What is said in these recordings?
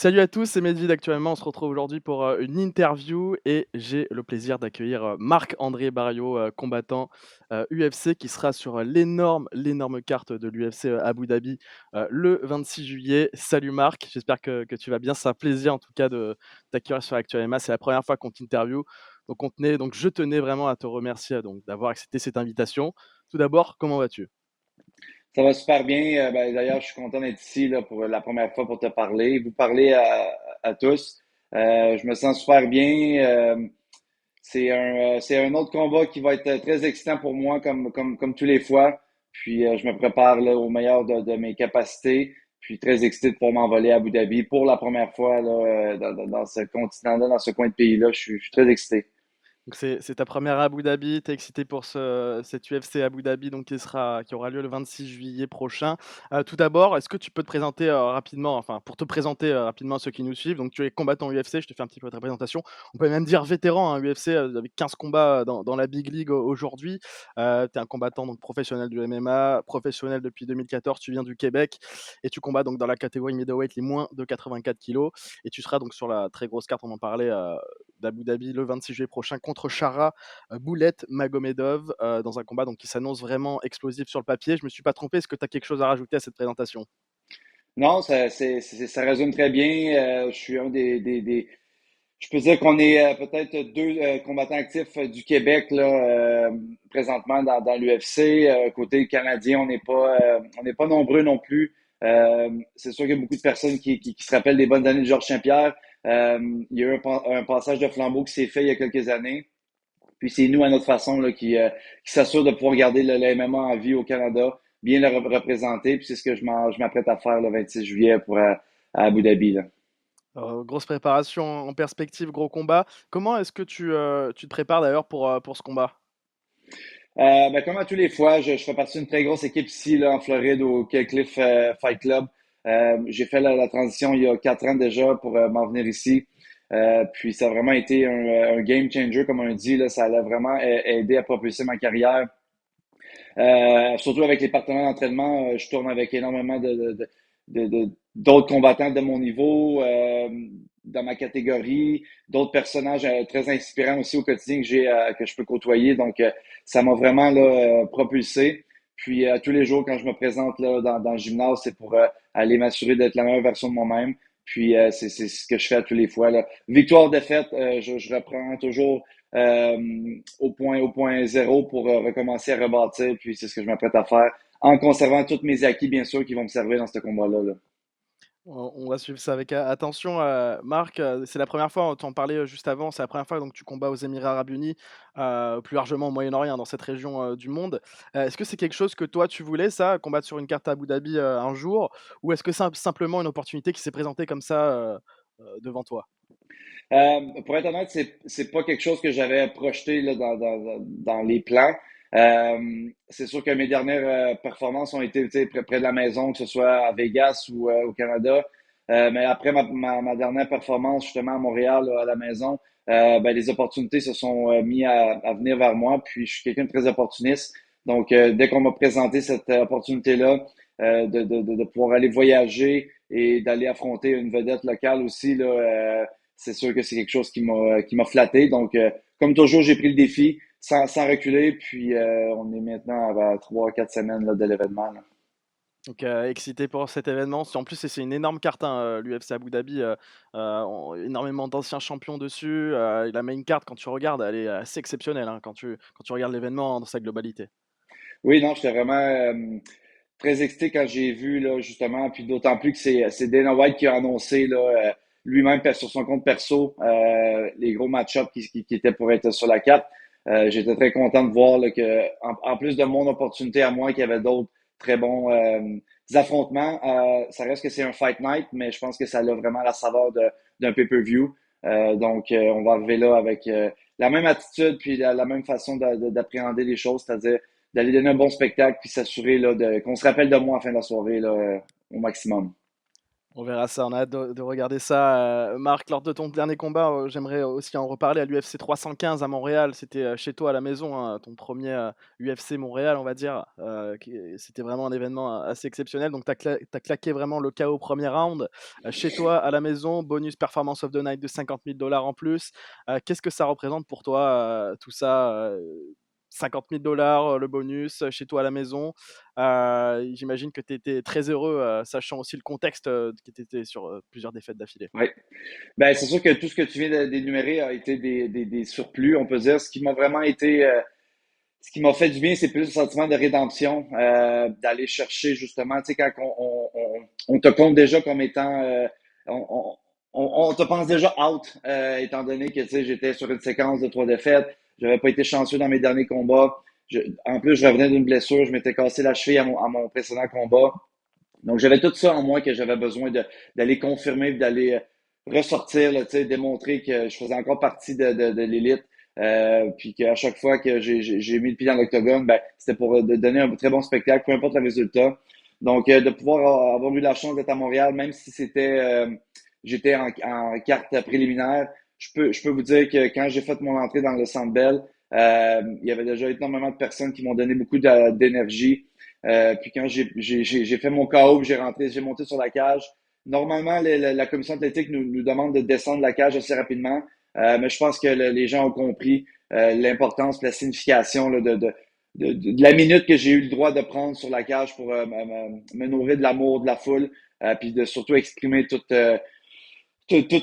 Salut à tous, c'est Mehdi d'Actuellement. On se retrouve aujourd'hui pour une interview et j'ai le plaisir d'accueillir Marc-André Barriault, combattant UFC, qui sera sur l'énorme carte de l'UFC Abu Dhabi le 26 juillet. Salut Marc, j'espère que tu vas bien. C'est un plaisir en tout cas de t'accueillir sur Actuellement. C'est la première fois qu'on t'interview. Donc je tenais vraiment à te remercier donc, d'avoir accepté cette invitation. Tout d'abord, comment vas-tu? Ça va super bien. D'ailleurs, je suis content d'être ici là, pour la première fois pour te parler, vous parler à tous. Je me sens super bien. C'est un autre combat qui va être très excitant pour moi, comme tous les fois. Puis, je me prépare là, au meilleur de mes capacités. Puis, très excité de pouvoir m'envoler à Abu Dhabi pour la première fois là, dans ce continent-là, dans ce coin de pays-là. Je suis très excité. Donc c'est ta première Abu Dhabi, tu es excité pour cet UFC Abu Dhabi donc qui aura lieu le 26 juillet prochain. Tout d'abord, est-ce que tu peux te présenter, rapidement, enfin pour te présenter, rapidement à ceux qui nous suivent, donc tu es combattant UFC, je te fais un petit peu ta présentation. On peut même dire vétéran, hein, UFC, avec 15 combats, dans la big league aujourd'hui. Tu es un combattant donc professionnel du MMA, professionnel depuis 2014, tu viens du Québec et tu combats donc dans la catégorie middleweight, les moins de 84 kilos et tu seras donc sur la très grosse carte, on en parlait, d'Abu Dhabi le 26 juillet prochain contre Chara Boulette Magomedov dans un combat donc, qui s'annonce vraiment explosif sur le papier. Je me suis pas trompé, est-ce que tu as quelque chose à rajouter à cette présentation? Non, ça résume très bien. Je suis un je peux dire qu'on est peut-être deux combattants actifs du Québec là, présentement dans l'UFC. Côté canadien, on n'est pas nombreux non plus. C'est sûr qu'il y a beaucoup de personnes qui se rappellent des bonnes années de Georges Saint-Pierre. Il y a eu un passage de flambeau qui s'est fait il y a quelques années. Puis c'est nous, à notre façon, là, qui s'assure de pouvoir garder le MMA en vie au Canada, bien le représenter. Puis c'est ce que je m'apprête à faire le 26 juillet à Abu Dhabi. Là. Grosse préparation en perspective, gros combat. Comment est-ce que tu te prépares d'ailleurs pour ce combat? Comme à tous les fois, je fais partie d'une très grosse équipe ici là, en Floride au Cliff Fight Club. J'ai fait la transition il y a 4 ans déjà pour m'en venir ici. Puis ça a vraiment été un game changer, comme on dit. Là, ça a vraiment aidé à propulser ma carrière. Surtout avec les partenaires d'entraînement, je tourne avec énormément d'autres combattants de mon niveau, dans ma catégorie, d'autres personnages très inspirants aussi au quotidien que je peux côtoyer. Donc, ça m'a vraiment là, propulsé. Puis, tous les jours, quand je me présente là, dans le gymnase, c'est pour aller m'assurer d'être la meilleure version de moi-même. Puis, c'est ce que je fais à tous les fois. Là. Victoire, défaite, je reprends toujours au point zéro pour recommencer à rebâtir. Puis c'est ce que je m'apprête à faire en conservant tous mes acquis, bien sûr, qui vont me servir dans ce combat-là. Là. On va suivre ça avec attention, Marc, c'est la première fois, tu en parlais, juste avant, c'est la première fois donc tu combats aux Émirats arabes unis, plus largement au Moyen-Orient, dans cette région, du monde. Est-ce que c'est quelque chose que toi tu voulais ça, combattre sur une carte à Abu Dhabi, un jour? Ou est-ce que c'est simplement une opportunité qui s'est présentée comme ça, devant toi? Pour être honnête, c'est pas quelque chose que j'avais projeté là, dans les plans. C'est sûr que mes dernières performances ont été tu sais, près de la maison, que ce soit à Vegas ou au Canada. Mais après ma dernière performance, justement à Montréal, là, à la maison, les opportunités se sont mis à venir vers moi. Puis je suis quelqu'un de très opportuniste. Donc, dès qu'on m'a présenté cette opportunité-là, de pouvoir aller voyager et d'aller affronter une vedette locale aussi, là, c'est sûr que c'est quelque chose qui m'a flatté. Donc, comme toujours, j'ai pris le défi sans reculer. Puis, on est maintenant à 3, 4 semaines là, de l'événement. Là. Donc, excité pour cet événement. En plus, c'est une énorme carte, hein, l'UFC Abu Dhabi, énormément d'anciens champions dessus, et la main card quand tu regardes, elle est assez exceptionnelle, hein, quand tu regardes l'événement dans sa globalité. Oui, non, j'étais vraiment très excité quand j'ai vu là, justement. Puis d'autant plus que c'est Dana White qui a annoncé là, lui-même sur son compte perso les gros match-ups qui étaient pour être sur la carte. J'étais très content de voir là, que, en plus de mon opportunité à moi, qu'il y avait d'autres très bons affrontements. Ça reste que c'est un fight night, mais je pense que ça a vraiment la saveur d'un pay-per-view. Donc, on va arriver là avec la même attitude puis la même façon d'appréhender les choses, c'est-à-dire d'aller donner un bon spectacle puis s'assurer là, qu'on se rappelle de moi à la fin de la soirée là, au maximum. On verra ça, on a hâte de regarder ça. Marc, lors de ton dernier combat, j'aimerais aussi en reparler à l'UFC 315 à Montréal. C'était, chez toi à la maison, hein, ton premier er UFC Montréal, on va dire, qui c'était vraiment un événement assez exceptionnel. Donc tu as claqué vraiment le KO au 1er round, chez toi à la maison, bonus performance of the night de 50 000 en plus. Qu'est-ce que ça représente pour toi, tout ça, 50 000 le bonus, chez toi à la maison? J'imagine que tu étais très heureux, sachant aussi le contexte, que tu étais sur, plusieurs défaites d'affilée. Oui. Ben, c'est sûr que tout ce que tu viens d'énumérer a été des surplus, on peut dire. Ce qui m'a vraiment été, ce qui m'a fait du bien, c'est plus le sentiment de rédemption, d'aller chercher justement, tu sais, quand on te compte déjà comme étant, on, on, on te pense déjà out, étant donné que, tu sais, j'étais sur une séquence de 3 défaites, j'avais pas été chanceux dans mes derniers combats. En plus, je revenais d'une blessure, je m'étais cassé la cheville à mon précédent combat. Donc, j'avais tout ça en moi que j'avais besoin d'aller confirmer, d'aller ressortir, là, tu sais, démontrer que je faisais encore partie de l'élite. Puis qu'à chaque fois que j'ai mis le pied dans l'octogone, ben, c'était pour de donner un très bon spectacle, peu importe le résultat. Donc, de pouvoir avoir eu la chance d'être à Montréal, même si j'étais en carte préliminaire, je peux vous dire que quand j'ai fait mon entrée dans le Centre Bell, il y avait déjà énormément de personnes qui m'ont donné beaucoup d'énergie. Puis quand j'ai fait mon KO, j'ai monté sur la cage. Normalement, la commission athlétique nous demande de descendre la cage assez rapidement, mais je pense que les gens ont compris l'importance, la signification là, de la minute que j'ai eu le droit de prendre sur la cage pour me nourrir de l'amour de la foule, puis de surtout exprimer toute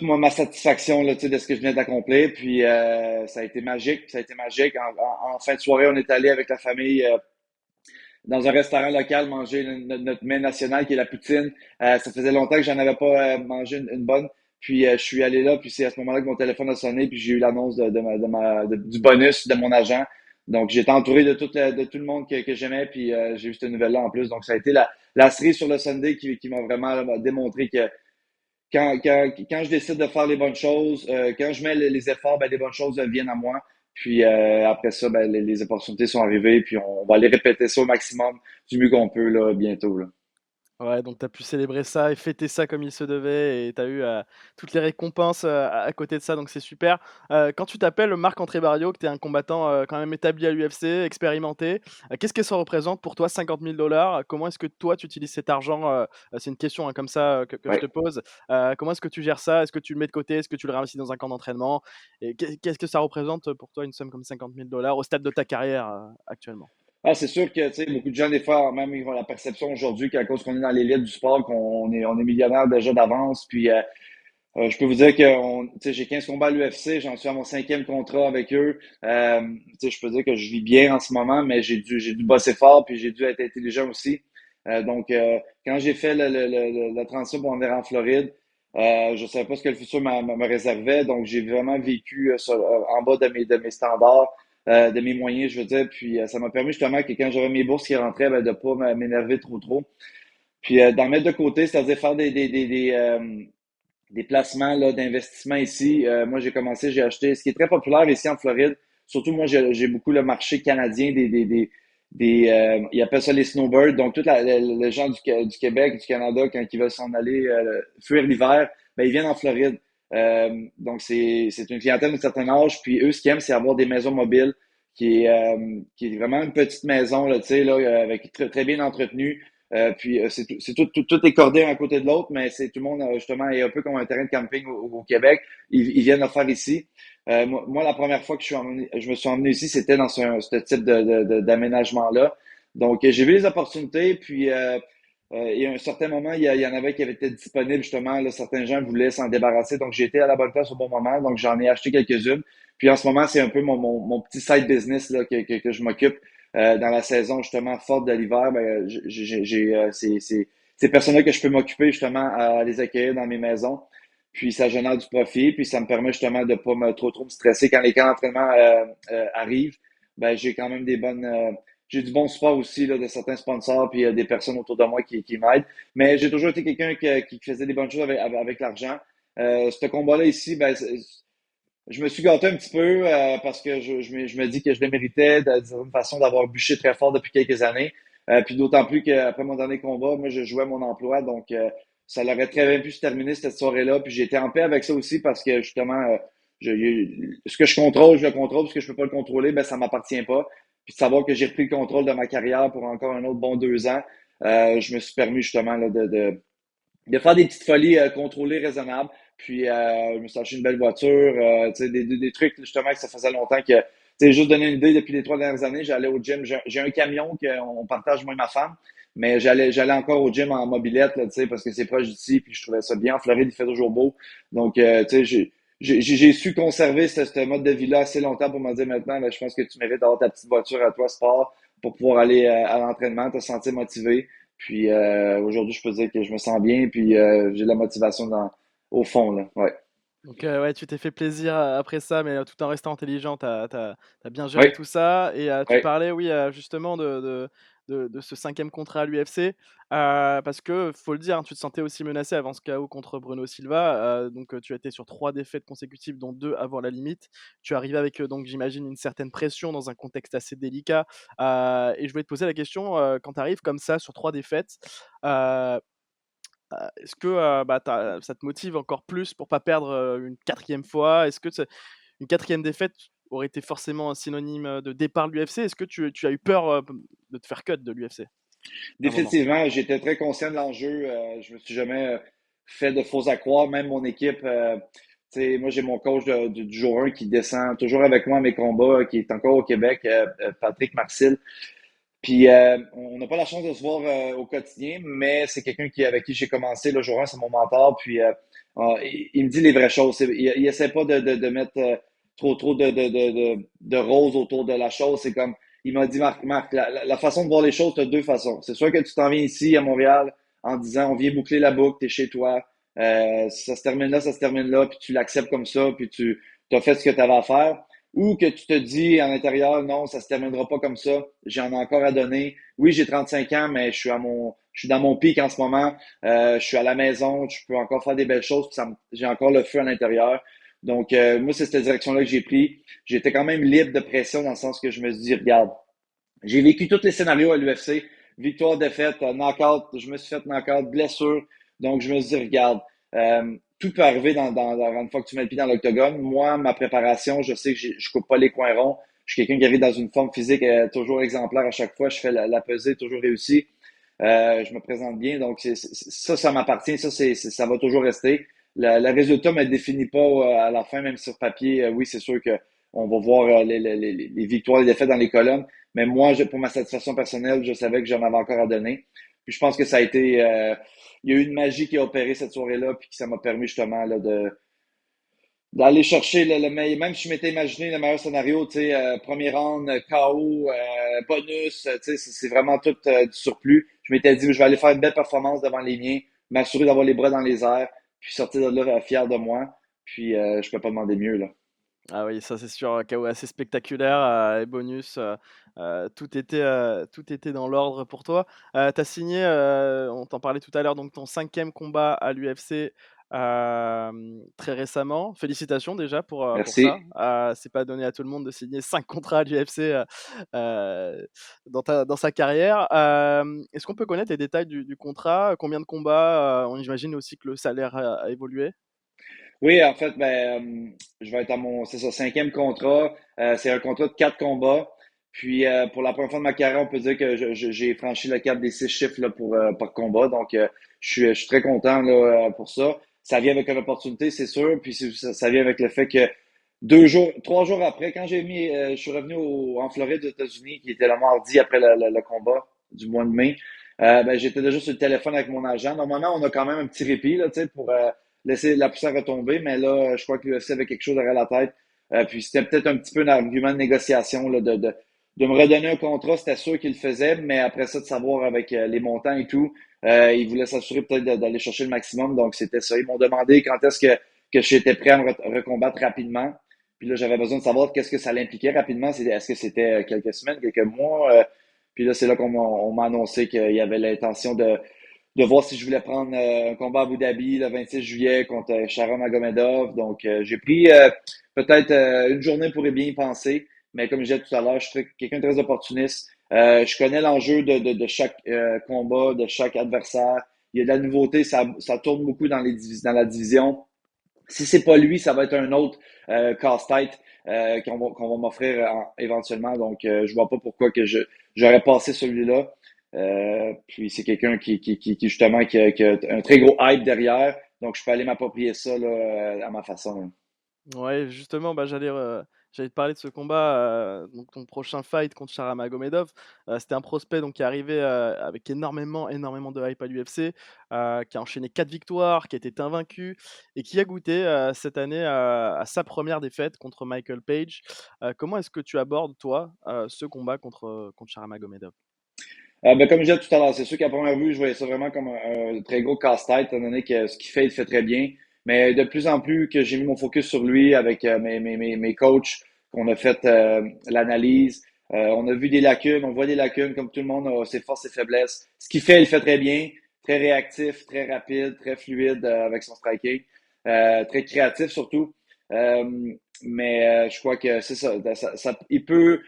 ma satisfaction là, tu sais, de ce que je venais d'accomplir. Puis ça a été magique, ça a été magique. En fin de soirée, on est allé avec la famille dans un restaurant local manger notre mets national qui est la poutine. Ça faisait longtemps que j'en avais pas mangé une bonne. Puis je suis allé là, puis c'est à ce moment-là que mon téléphone a sonné, puis j'ai eu l'annonce du bonus de mon agent. Donc j'étais entouré de tout le monde que j'aimais, puis j'ai eu cette nouvelle-là en plus. Donc ça a été la cerise sur le Sunday qui m'a vraiment démontré que quand je décide de faire les bonnes choses, quand je mets les efforts, ben, les bonnes choses viennent à moi. Puis après ça, ben, les opportunités sont arrivées, puis on va aller répéter ça au maximum du mieux qu'on peut là, bientôt. Là. Ouais, donc tu as pu célébrer ça et fêter ça comme il se devait et tu as eu, toutes les récompenses, à côté de ça, donc c'est super. Quand tu t'appelles Marc-André Barriault, que tu es un combattant, quand même établi à l'UFC, expérimenté, qu'est-ce que ça représente pour toi 50 000 Comment est-ce que toi tu utilises cet argent, c'est une question, hein, comme ça, que je Ouais. te pose. Comment est-ce que tu gères ça? Est-ce que tu le mets de côté? Est-ce que tu le réinvestis dans un camp d'entraînement? Et qu'est-ce que ça représente, pour toi une somme comme 50 000 au stade de ta carrière, actuellement? Ah, c'est sûr que tu sais, beaucoup de gens, des fois, même ils ont la perception aujourd'hui qu'à cause qu'on est dans l'élite du sport, on est millionnaire déjà d'avance. Puis je peux vous dire que tu sais, j'ai 15 combats à l'UFC, j'en suis à mon 5e contrat avec eux. Tu sais, je peux dire que je vis bien en ce moment, mais j'ai dû bosser fort, puis j'ai dû être intelligent aussi. Donc, quand j'ai fait la transition pour en venir en Floride, je savais pas ce que le futur me réservait, donc j'ai vraiment vécu en bas de mes standards, de mes moyens, je veux dire. Puis ça m'a permis justement que quand j'avais mes bourses qui rentraient, ben, de pas m'énerver trop. Puis d'en mettre de côté, c'est-à-dire faire des placements là, d'investissement ici. Moi, j'ai acheté, ce qui est très populaire ici en Floride, surtout moi, j'ai beaucoup le marché canadien ils appellent ça les snowbirds, donc tous les gens du Québec, du Canada, quand ils veulent s'en aller fuir l'hiver, ben, ils viennent en Floride. Donc, c'est une clientèle d'un certain âge, puis eux, ce qu'ils aiment, c'est avoir des maisons mobiles qui est vraiment une petite maison, là, tu sais, là, avec très bien entretenu. Puis c'est tout est cordé un à côté de l'autre, mais c'est tout le monde justement est un peu comme un terrain de camping au Québec. Ils viennent le faire ici. Moi, la première fois que je me suis emmené ici, c'était dans ce type d'aménagement-là. Donc, j'ai vu les opportunités, puis il y a un certain moment, il y en avait qui avaient été disponibles justement. Là, certains gens voulaient s'en débarrasser, donc j'ai été à la bonne place au bon moment. Donc, j'en ai acheté quelques-unes. Puis en ce moment, c'est un peu mon petit side business là, que je m'occupe dans la saison justement forte de l'hiver, ben, j'ai ces personnes-là que je peux m'occuper justement à les accueillir dans mes maisons. Puis ça génère du profit, puis ça me permet justement de pas trop me stresser quand les camps d'entraînement arrivent. Ben j'ai quand même j'ai du bon support aussi là, de certains sponsors puis des personnes autour de moi qui m'aident. Mais j'ai toujours été quelqu'un qui faisait des bonnes choses avec l'argent. Ce combat-là ici, ben je me suis gâté un petit peu parce que je me dis que je le méritais d'une façon d'avoir bûché très fort depuis quelques années. Puis d'autant plus qu'après mon dernier combat, moi, je jouais mon emploi. Donc, ça aurait très bien pu se terminer cette soirée-là. Puis j'étais en paix avec ça aussi parce que justement, ce que je contrôle, je le contrôle. Ce que je peux pas le contrôler, ben ça m'appartient pas. Puis de savoir que j'ai repris le contrôle de ma carrière pour encore un autre bon 2 ans, je me suis permis justement là, de faire des petites folies contrôlées, raisonnables. Puis je me suis acheté une belle voiture, tu sais, des trucs justement que ça faisait longtemps que. Tu sais, juste donner une idée, depuis les 3 dernières années, j'allais au gym. J'ai un camion qu'on partage moi et ma femme, mais j'allais encore au gym en mobilette, là, tu sais, parce que c'est proche d'ici, puis je trouvais ça bien. En Floride, il fait toujours beau. Donc, tu sais, j'ai su conserver ce mode de vie-là assez longtemps pour me dire maintenant, là, je pense que tu mérites d'avoir ta petite voiture à toi, sport, pour pouvoir aller à l'entraînement, te sentir motivé. Puis aujourd'hui, je peux dire que je me sens bien, puis j'ai de la motivation au fond, là. Ouais. Donc, ouais, tu t'es fait plaisir, après ça, mais, tout en restant intelligent. Tu as bien Oui, géré tout ça et tu oui. parlais, oui, justement de ce 5e contrat à l'UFC, parce que faut le dire, hein, tu te sentais aussi menacé avant ce KO contre Bruno Silva, donc, tu as été sur 3 défaites consécutives, dont 2 avant la limite. Tu arrives avec, donc j'imagine une certaine pression dans un contexte assez délicat, et je voulais te poser la question, quand tu arrives comme ça sur 3 défaites, heu est-ce que, bah, ça te motive encore plus pour pas perdre, une 4e fois? Est-ce que une 4e défaite aurait été forcément un synonyme, de départ de l'UFC? Est-ce que tu as eu peur, de te faire cut de l'UFC à un moment? Définitivement, j'étais très conscient de l'enjeu. Je me suis jamais fait de faux accroire. Même mon équipe, tu sais, moi j'ai mon coach du jour 1 qui descend toujours avec moi à mes combats, qui est encore au Québec, Patrick Marcil. Puis on n'a pas la chance de se voir au quotidien, mais c'est quelqu'un avec qui j'ai commencé le jour 1, c'est mon mentor. Puis il me dit les vraies choses. Il essaie pas de mettre trop de roses autour de la chose. C'est comme il m'a dit Marc, la façon de voir les choses, tu as deux façons. C'est soit que tu t'en viens ici à Montréal en disant on vient boucler la boucle, t'es chez toi, ça se termine là, ça se termine là, puis tu l'acceptes comme ça, puis tu as fait ce que tu avais à faire. Ou que tu te dis à l'intérieur, non, ça se terminera pas comme ça, j'en ai encore à donner. Oui, j'ai 35 ans, mais je suis dans mon pic en ce moment. Je suis à la maison, je peux encore faire des belles choses, puis j'ai encore le feu à l'intérieur. Donc, moi, c'est cette direction-là que j'ai pris. J'étais quand même libre de pression dans le sens que je me suis dit, regarde, j'ai vécu tous les scénarios à l'UFC. Victoire, défaite, knockout, je me suis fait knockout, blessure. Donc, je me suis dit, regarde, tout peut arriver une fois que tu mets le pied dans l'octogone. Moi, ma préparation, je sais que je coupe pas les coins ronds. Je suis quelqu'un qui arrive dans une forme physique toujours exemplaire à chaque fois. Je fais la pesée, toujours réussi. Je me présente bien. Donc, ça m'appartient. Ça va toujours rester. Le résultat ne me définit pas à la fin, même sur papier. Oui, c'est sûr que on va voir les victoires et les défaites dans les colonnes. Mais moi, pour ma satisfaction personnelle, je savais que j'en avais encore à donner. Puis je pense que ça a été. Il y a eu une magie qui a opéré cette soirée-là, puis que ça m'a permis justement là, d'aller chercher le meilleur. Même si je m'étais imaginé le meilleur scénario, tu sais, premier round, KO, bonus, tu sais, c'est vraiment tout du surplus. Je m'étais dit, je vais aller faire une belle performance devant les miens, m'assurer d'avoir les bras dans les airs, puis sortir de là fier de moi. Puis je peux pas demander mieux, là. Ah oui, ça c'est sûr, KO assez spectaculaire, et bonus, tout était dans l'ordre pour toi. Tu as signé, on t'en parlait tout à l'heure, donc ton 5e combat à l'UFC, très récemment. Félicitations déjà pour ça. Merci. C'est pas donné à tout le monde de signer 5 contrats à l'UFC, dans sa carrière. Est-ce qu'on peut connaître les détails du contrat? Combien de combats? On imagine aussi que le salaire a évolué? Oui, en fait, je vais être à c'est ça, 5e contrat. C'est un contrat de 4 combats. Puis, pour la première fois de ma carrière, on peut dire que j'ai franchi le cap des 6 chiffres là, par combat. Donc, je suis très content là, pour ça. Ça vient avec une opportunité, c'est sûr. Puis, ça vient avec le fait que 3 jours après, quand je suis revenu en Floride, aux États-Unis, qui était le mardi après le combat du mois de mai, j'étais déjà sur le téléphone avec mon agent. Normalement, on a quand même un petit répit là, tu sais, pour laisser la poussière retomber, mais là, je crois que l'UFC avait quelque chose derrière la tête. Puis c'était peut-être un petit peu un argument de négociation là, de me redonner un contrat, c'était sûr qu'il le faisait, mais après ça, de savoir avec les montants et tout, ils voulaient s'assurer peut-être d'aller chercher le maximum. Donc, c'était ça. Ils m'ont demandé quand est-ce que j'étais prêt à me recombattre rapidement. Puis là, j'avais besoin de savoir qu'est-ce que ça l'impliquait rapidement. Est-ce que c'était quelques semaines, quelques mois? Puis là, c'est là on m'a annoncé qu'il y avait l'intention de voir si je voulais prendre un combat à Abu Dhabi le 26 juillet contre Sharon Magomedov. Donc, j'ai pris peut-être une journée pour bien y penser. Mais comme je disais tout à l'heure, je suis quelqu'un de très opportuniste. Je connais l'enjeu de chaque combat, de chaque adversaire. Il y a de la nouveauté, ça tourne beaucoup dans la division. Si c'est pas lui, ça va être un autre casse-tête qu'on va m'offrir éventuellement. Donc, je vois pas pourquoi que j'aurais passé celui-là. Puis c'est quelqu'un qui justement qui a un très gros hype derrière. Donc, je peux aller m'approprier ça là, à ma façon, là. Ouais, justement, bah, j'allais te parler de ce combat, donc ton prochain fight contre Sharamagomedov. C'était un prospect donc qui est arrivé, avec énormément de hype à l'UFC, qui a enchaîné 4 victoires, qui était invaincu et qui a goûté, cette année à sa première défaite contre Michael Page. Comment est-ce que tu abordes toi, ce combat contre Sharamagomedov? Ben, comme je disais tout à l'heure, c'est sûr qu'à première vue, je voyais ça vraiment comme un très gros casse-tête, étant donné que ce qu'il fait, il le fait très bien. Mais de plus en plus que j'ai mis mon focus sur lui avec mes coachs, qu'on a fait l'analyse, on a vu des lacunes, on voit des lacunes comme tout le monde a ses forces et faiblesses. Ce qu'il fait, il le fait très bien, très réactif, très rapide, très fluide avec son striking, très créatif surtout. Mais je crois que c'est ça, il peut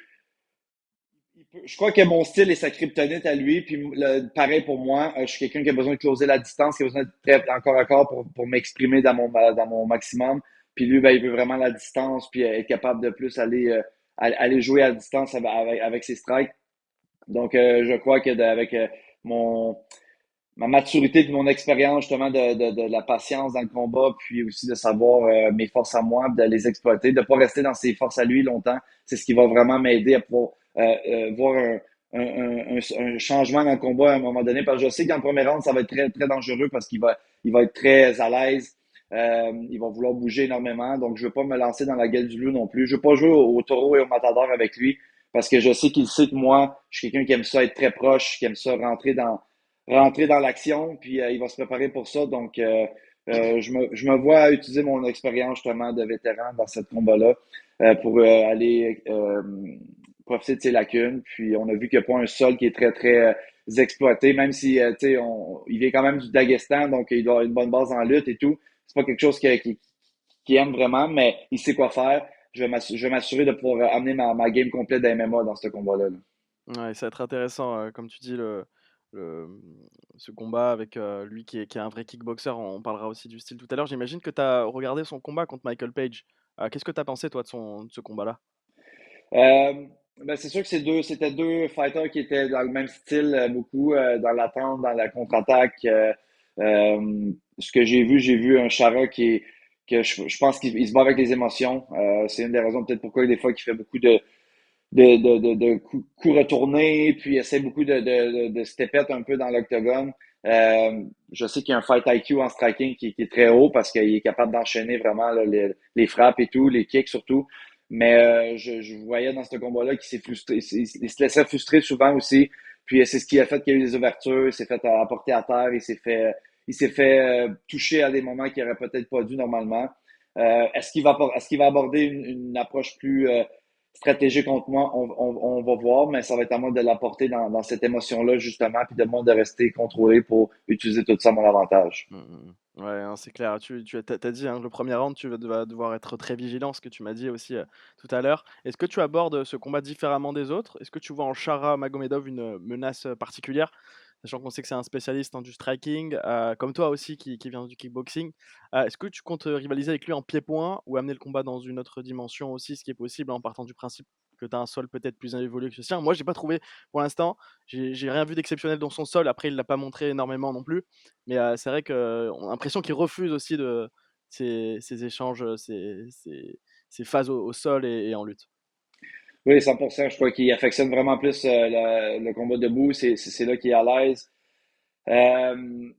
je crois que mon style est sa kryptonite à lui, puis pareil pour moi. Je suis quelqu'un qui a besoin de closer la distance, qui a besoin d'être très encore à corps pour m'exprimer dans mon maximum. Puis lui, ben, il veut vraiment la distance, puis être capable de plus aller jouer à distance avec ses strikes. Donc, je crois que avec mon ma maturité et mon expérience justement de la patience dans le combat, puis aussi de savoir mes forces à moi, de les exploiter, de pas rester dans ses forces à lui longtemps. C'est ce qui va vraiment m'aider à pouvoir voir un changement dans le combat à un moment donné. Parce que je sais que dans le premier round, ça va être très, très dangereux parce il va être très à l'aise. Il va vouloir bouger énormément. Donc, je veux pas me lancer dans la gueule du loup non plus. Je veux pas jouer au taureau et au matador avec lui parce que je sais qu'il sait que moi, je suis quelqu'un qui aime ça être très proche, qui aime ça rentrer dans l'action, puis il va se préparer pour ça. Donc, je me vois utiliser mon expérience justement de vétéran dans cette combat-là pour aller profiter de ses lacunes. Puis, on a vu qu'il n'y a pas un sol qui est très, très exploité, même si, tu sais, il vient quand même du Daghestan, donc il doit avoir une bonne base en lutte et tout. C'est pas quelque chose qui aime vraiment, mais il sait quoi faire. Je vais m'assurer de pouvoir amener ma game complète d'MMA dans ce combat-là, là. Ouais, ça va être intéressant, comme tu dis, le, ce combat avec, lui qui est un vrai kickboxer. On parlera aussi du style tout à l'heure. J'imagine que tu as regardé son combat contre Michael Page. Qu'est-ce que tu as pensé toi de ce combat-là? Euh, ben c'est sûr que c'était deux fighters qui étaient dans le même style, beaucoup dans l'attente, dans la contre-attaque. Ce que j'ai vu un Chara que je pense qu'il se bat avec les émotions. C'est une des raisons peut-être pourquoi des fois qu'il fait beaucoup de coups retournés, puis il essaie beaucoup de stepette un peu dans l'octogone. Je sais qu'il y a un fight IQ en striking qui est très haut parce qu'il est capable d'enchaîner vraiment là, les frappes et tout, les kicks surtout. Mais je voyais dans ce combat-là qu'il s'est frustré, il se laissait frustrer souvent aussi. Puis c'est ce qui a fait qu'il y a eu des ouvertures, il s'est fait apporter à terre, il s'est fait toucher à des moments qu'il n'aurait peut-être pas dû normalement. Est-ce qu'il va aborder une approche plus stratégique contre moi? On va voir, mais ça va être à moi de l'apporter dans cette émotion-là justement, puis de moi de rester contrôlé pour utiliser tout ça à mon avantage. Mmh mh. Ouais, non, c'est clair. Tu as dit, hein, le premier round, vas devoir être très vigilant, ce que tu m'as dit aussi, tout à l'heure. Est-ce que tu abordes, ce combat différemment des autres? Est-ce que tu vois en Chara Magomedov une, menace, particulière? Sachant qu'on sait que c'est un spécialiste, hein, du striking, comme toi aussi qui vient du kickboxing. Est-ce que tu comptes, rivaliser avec lui en pied-point ou amener le combat dans une autre dimension aussi, ce qui est possible en partant du principe que tu as un sol peut-être plus évolué que le sien? Moi, j'ai pas trouvé pour l'instant, j'ai rien vu d'exceptionnel dans son sol. Après, il l'a pas montré énormément non plus. Mais c'est vrai qu'on a l'impression qu'il refuse aussi ces échanges, ces phases au sol et en lutte. Oui, 100%. Je crois qu'il affectionne vraiment plus le combat debout. C'est là qu'il est à l'aise.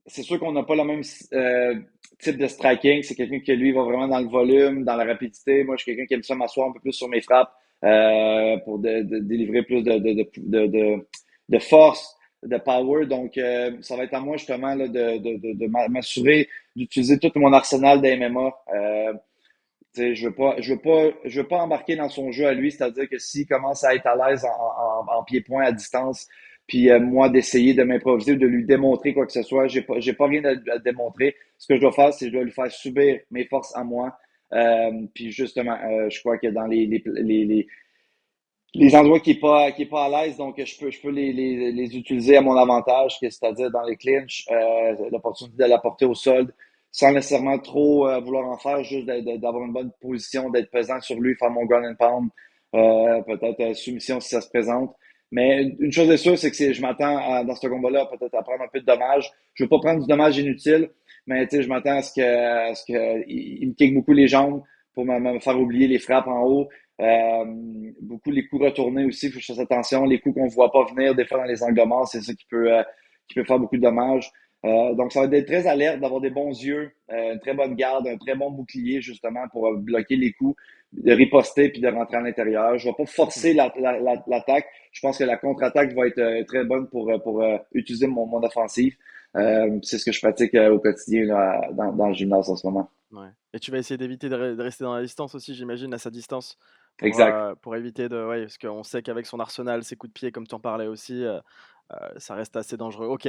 C'est sûr qu'on n'a pas le même type de striking. C'est quelqu'un qui, lui, va vraiment dans le volume, dans la rapidité. Moi, je suis quelqu'un qui aime ça m'asseoir un peu plus sur mes frappes pour délivrer plus de force, de power. Donc, ça va être à moi, justement, là, de m'assurer d'utiliser tout mon arsenal de MMA. Tu sais, je veux pas embarquer dans son jeu à lui, c'est-à-dire que s'il commence à être à l'aise en pied-point à distance, puis moi d'essayer de m'improviser ou de lui démontrer quoi que ce soit, j'ai pas rien à démontrer. Ce que je dois faire, c'est que je dois lui faire subir mes forces à moi. Puis justement, je crois que dans les endroits qui est pas à l'aise, donc je peux les utiliser à mon avantage, c'est-à-dire dans les clinches, l'opportunité de la porter au sol, sans nécessairement trop vouloir en faire, juste d'avoir une bonne position, d'être pesant sur lui, faire mon ground and pound, peut-être soumission si ça se présente. Mais une chose est sûre, c'est que je m'attends dans ce combat-là peut-être à prendre un peu de dommages. Je veux pas prendre du dommage inutile, mais tu sais, je m'attends à ce que il me kick beaucoup les jambes pour me faire oublier les frappes en haut. Beaucoup les coups retournés aussi, il faut que je fasse attention. Les coups qu'on ne voit pas venir, des fois dans les angles morts, c'est ça qui peut faire beaucoup de dommages. Donc, ça va être très alerte, d'avoir des bons yeux, une très bonne garde, un très bon bouclier, justement, pour bloquer les coups, de riposter puis de rentrer à l'intérieur. Je ne vais pas forcer l'attaque. Je pense que la contre-attaque va être très bonne pour utiliser mon offensive. C'est ce que je pratique au quotidien là, dans le gymnase en ce moment. Ouais. Et tu vas essayer d'éviter de rester dans la distance aussi, j'imagine, à sa distance, Exact. pour éviter de ouais, parce qu'on sait qu'avec son arsenal, ses coups de pied, comme tu en parlais aussi, ça reste assez dangereux. OK,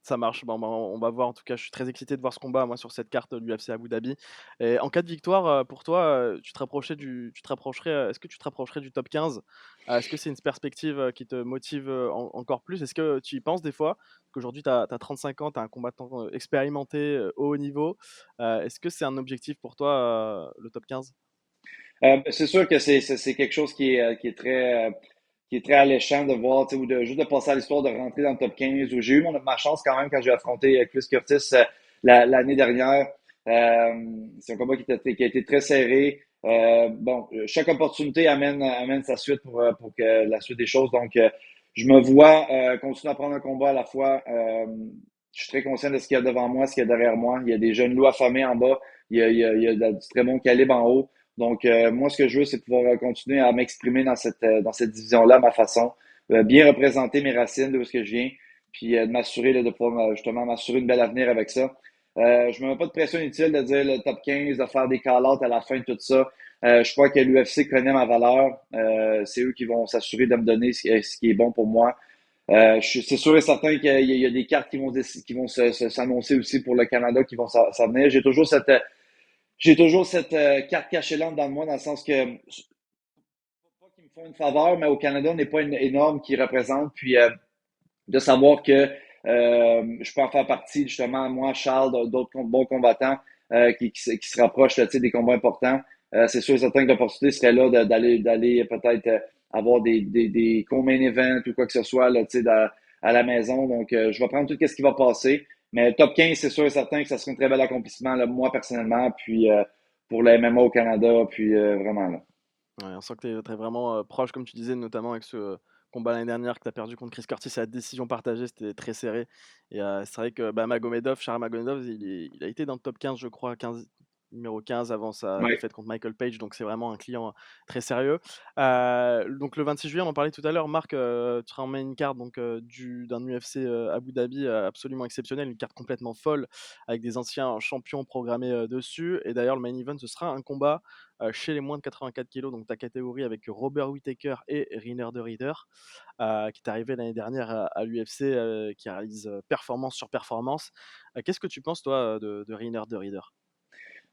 ça marche. Bon, ben, on va voir. En tout cas, je suis très excité de voir ce combat, moi, sur cette carte de l'UFC Abu Dhabi. Et en cas de victoire, pour toi, tu te rapprocherais, est-ce que tu te rapprocherais du top 15? Est-ce que c'est une perspective, qui te motive, encore plus? Est-ce que tu y penses des fois? Parce qu'aujourd'hui, tu as 35 ans, tu es un combattant, expérimenté, haut niveau. Est-ce que c'est un objectif pour toi, le top 15? C'est sûr que c'est quelque chose qui est très alléchant de voir, tu sais, ou de juste de passer à l'histoire de rentrer dans le top 15. Où j'ai eu ma chance quand même quand j'ai affronté Chris Curtis l'année dernière. C'est un combat qui a été très serré. Bon, chaque opportunité amène sa suite pour que la suite des choses. Donc, je me vois continuer à prendre un combat à la fois. Je suis très conscient de ce qu'il y a devant moi, ce qu'il y a derrière moi. Il y a des jeunes loups affamés en bas. Il y a du très bon calibre en haut. Donc, moi, ce que je veux, c'est pouvoir continuer à m'exprimer dans cette division-là, à ma façon, bien représenter mes racines, de où est-ce que je viens, puis de m'assurer là, de pouvoir justement m'assurer une belle avenir avec ça. Je me mets pas de pression inutile de dire le top 15, de faire des call-outs à la fin de tout ça. Je crois que l'UFC connaît ma valeur. C'est eux qui vont s'assurer de me donner ce qui est bon pour moi. C'est sûr et certain qu'il y a des cartes qui vont s'annoncer aussi pour le Canada qui vont s'en venir. J'ai toujours cette carte cachée-là dans moi, dans le sens que pas qu'ils me font une faveur, mais au Canada, on n'est pas énorme qui représente. Puis de savoir que je peux en faire partie, justement, moi, Charles, d'autres bons combattants qui se rapprochent là, tu sais, des combats importants. C'est sûr et certain que l'opportunité serait là d'aller peut-être avoir des co-main events ou quoi que ce soit là, tu sais, à la maison. Donc, je vais prendre tout ce qui va passer. Mais top 15, c'est sûr et certain que ça serait un très bel accomplissement, là, moi, personnellement, puis pour la MMA au Canada, puis vraiment, là. Ouais, on sent que tu es vraiment, proche, comme tu disais, notamment avec ce combat l'année dernière que tu as perdu contre Chris Curtis à la décision partagée, c'était très serré et c'est vrai que, bah, Charles Magomedov, il a été dans le top 15, je crois, 15 numéro 15 avant sa Oui. défaite contre Michael Page, donc c'est vraiment un client très sérieux. Donc le 26 juillet, on en parlait tout à l'heure, Marc, tu seras en main card donc d'un UFC, Abu Dhabi, absolument exceptionnel, une carte complètement folle avec des anciens champions programmés, dessus et d'ailleurs le main event, ce sera un combat chez les moins de 84 kilos, donc ta catégorie avec Robert Whittaker et Reiner de Ridder, qui est arrivé l'année dernière à l'UFC, qui réalise performance sur performance. Qu'est-ce que tu penses, toi, de Reiner de Ridder?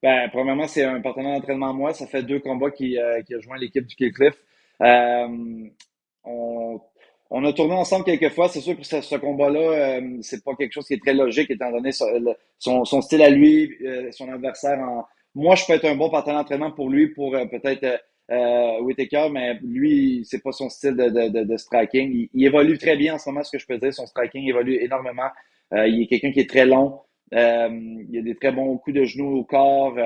Ben, premièrement, c'est un partenaire d'entraînement à moi. Ça fait 2 combats qui a joint l'équipe du Killcliff. Euh, on, on a tourné ensemble quelques fois. C'est sûr que ce combat-là, c'est pas quelque chose qui est très logique étant donné son style à lui, son adversaire. Moi, je peux être un bon partenaire d'entraînement pour lui, pour peut-être Whittaker, mais lui, c'est pas son style de striking. Il évolue très bien en ce moment, ce que je peux dire. Son striking évolue énormément. Il est quelqu'un qui est très long. Il a des très bons coups de genoux au corps.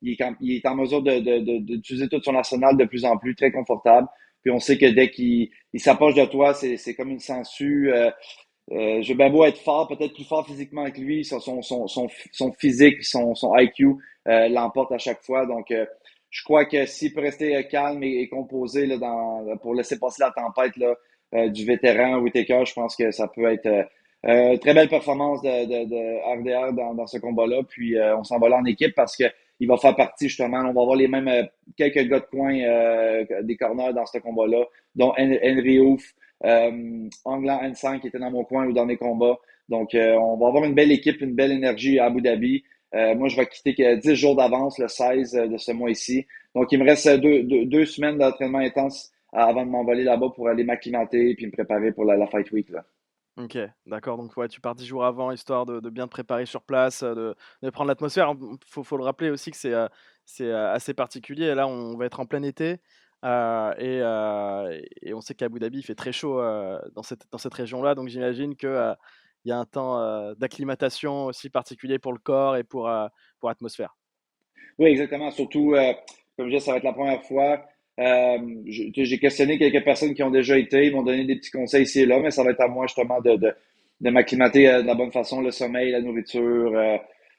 Il est en mesure d'utiliser tout son arsenal de plus en plus, très confortable. Puis on sait que dès qu'il s'approche de toi, c'est comme une sangsue. J'ai bien beau être fort, peut-être plus fort physiquement que lui, son physique, son IQ l'emporte à chaque fois. Donc, je crois que s'il peut rester calme et composé là, pour laisser passer la tempête là, du vétéran Whittaker, je pense que ça peut être très belle performance de RDR dans ce combat-là. Puis on s'en va là en équipe parce que il va faire partie justement. On va avoir les mêmes quelques gars de coin des corners dans ce combat-là, dont Henry Hoof, Anglan N5 qui était dans mon coin ou dans mes combats. Donc on va avoir une belle équipe, une belle énergie à Abu Dhabi. Moi, je vais quitter 10 jours d'avance, le 16 de ce mois-ci. Donc, il me reste 2 semaines d'entraînement intense avant de m'envoler là-bas pour aller m'acclimater puis me préparer pour la Fight Week, là. OK, d'accord, donc ouais, tu pars 10 jours avant histoire de bien te préparer sur place, de prendre l'atmosphère. Faut le rappeler aussi que c'est assez particulier. Là, on va être en plein été, et on sait qu'à Abu Dhabi, il fait très chaud, dans cette région-là, donc j'imagine que, il y a un temps, d'acclimatation aussi particulier pour le corps et pour l'atmosphère. Oui, exactement. Surtout, comme je disais, ça va être la première fois. Tu sais, j'ai questionné quelques personnes qui ont déjà été, ils m'ont donné des petits conseils ici et là, mais ça va être à moi justement de m'acclimater de la bonne façon, le sommeil, la nourriture,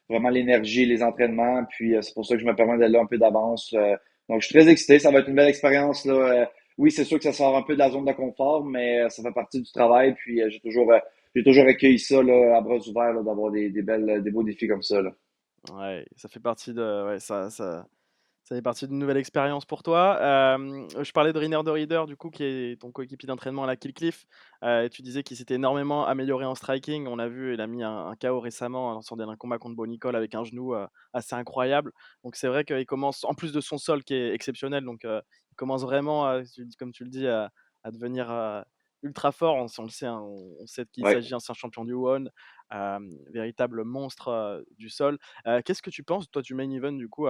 vraiment l'énergie, les entraînements. Puis c'est pour ça que je me permets d'aller un peu d'avance. Donc je suis très excité, ça va être une belle expérience là. Oui, c'est sûr que ça sort un peu de la zone de confort, mais ça fait partie du travail. Puis j'ai toujours accueilli ça là, à bras ouverts là, d'avoir des beaux défis comme ça là. Ouais, ça fait partie de ouais, ça fait partie d'une nouvelle expérience pour toi. Je parlais de Reiner de Rieder, du coup, qui est ton coéquipier d'entraînement à la Killcliff. Et tu disais qu'il s'était énormément amélioré en striking. On l'a vu, il a mis un KO récemment dans son dernier combat contre Bo Nickal avec un genou assez incroyable. Donc c'est vrai qu'il commence, en plus de son sol qui est exceptionnel, donc il commence vraiment, comme tu le dis, à devenir ultra fort. On le sait, hein, on sait de qui il Ouais. s'agit, ancien champion du One, véritable monstre du sol. Qu'est-ce que tu penses, toi, du main event, du coup,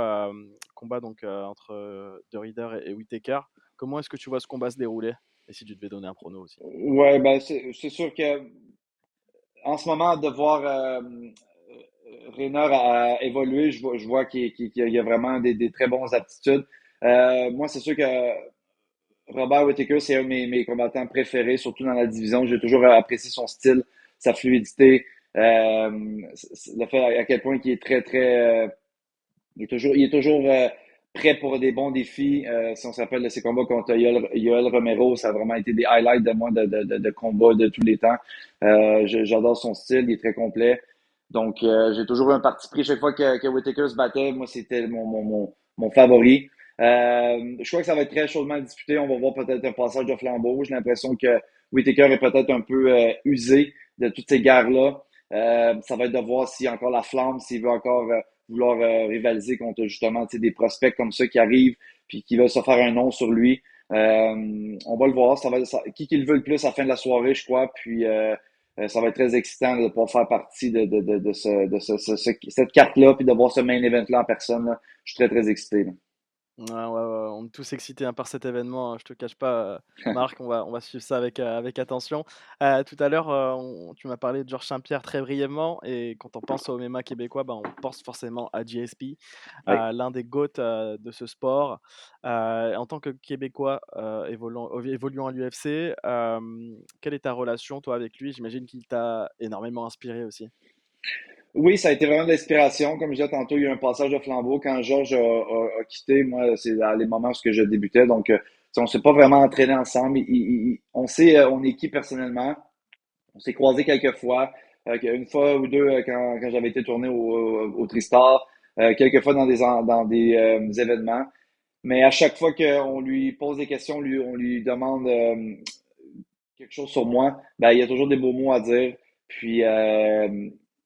combat donc entre De Ruyter et Whittaker? Comment est-ce que tu vois ce combat se dérouler? Et si tu devais donner un prono aussi? Ouais, ben c'est sûr que en ce moment, de voir Raynor à évoluer, je vois qu'il y a vraiment des très bonnes aptitudes. Moi, c'est sûr que Robert Whittaker, c'est un de mes combattants préférés, surtout dans la division. J'ai toujours apprécié son style, sa fluidité, le fait à quel point il est il est toujours prêt pour des bons défis. Si on se rappelle de ses combats contre Yoel Romero, ça a vraiment été des highlights de moi de combats de tous les temps. J'adore son style, il est très complet. Donc, j'ai toujours eu un parti pris chaque fois que Whittaker se battait. Moi, c'était mon favori. Je crois que ça va être très chaudement disputé. On va voir peut-être un passage de flambeau. J'ai l'impression que Whittaker est peut-être un peu usé de toutes ces guerres-là. Ça va être de voir s'il y a encore la flamme, s'il veut encore vouloir rivaliser contre justement des prospects comme ça qui arrivent puis qui veulent se faire un nom sur lui. On va le voir. Qui le veut le plus à la fin de la soirée, je crois. Puis ça va être très excitant de pouvoir faire partie cette carte-là puis de voir ce main event-là en personne. Là. Je suis très, très excité. Là. Ouais, ouais, ouais, on est tous excités, hein, par cet événement, hein, je te cache pas, Marc, on va suivre ça avec attention. Tout à l'heure, tu m'as parlé de Georges Saint-Pierre très brièvement et quand on pense au MMA québécois, ben, on pense forcément à GSP, Oui. l'un des GOAT, de ce sport. En tant que Québécois, évoluant à l'UFC, quelle est ta relation, toi, avec lui? J'imagine qu'il t'a énormément inspiré aussi? Oui, ça a été vraiment de l'inspiration. Comme je disais tantôt, il y a eu un passage de flambeau. Quand Georges a quitté, moi, c'est dans les moments où je débutais. Donc, on s'est pas vraiment entraîné ensemble. On sait, on est qui personnellement. On s'est croisés quelques fois. Une fois ou deux quand j'avais été tourné au Tristar. Quelques fois dans des événements. Mais à chaque fois qu'on lui pose des questions, on lui demande quelque chose sur moi, ben, il y a toujours des beaux mots à dire. Puis,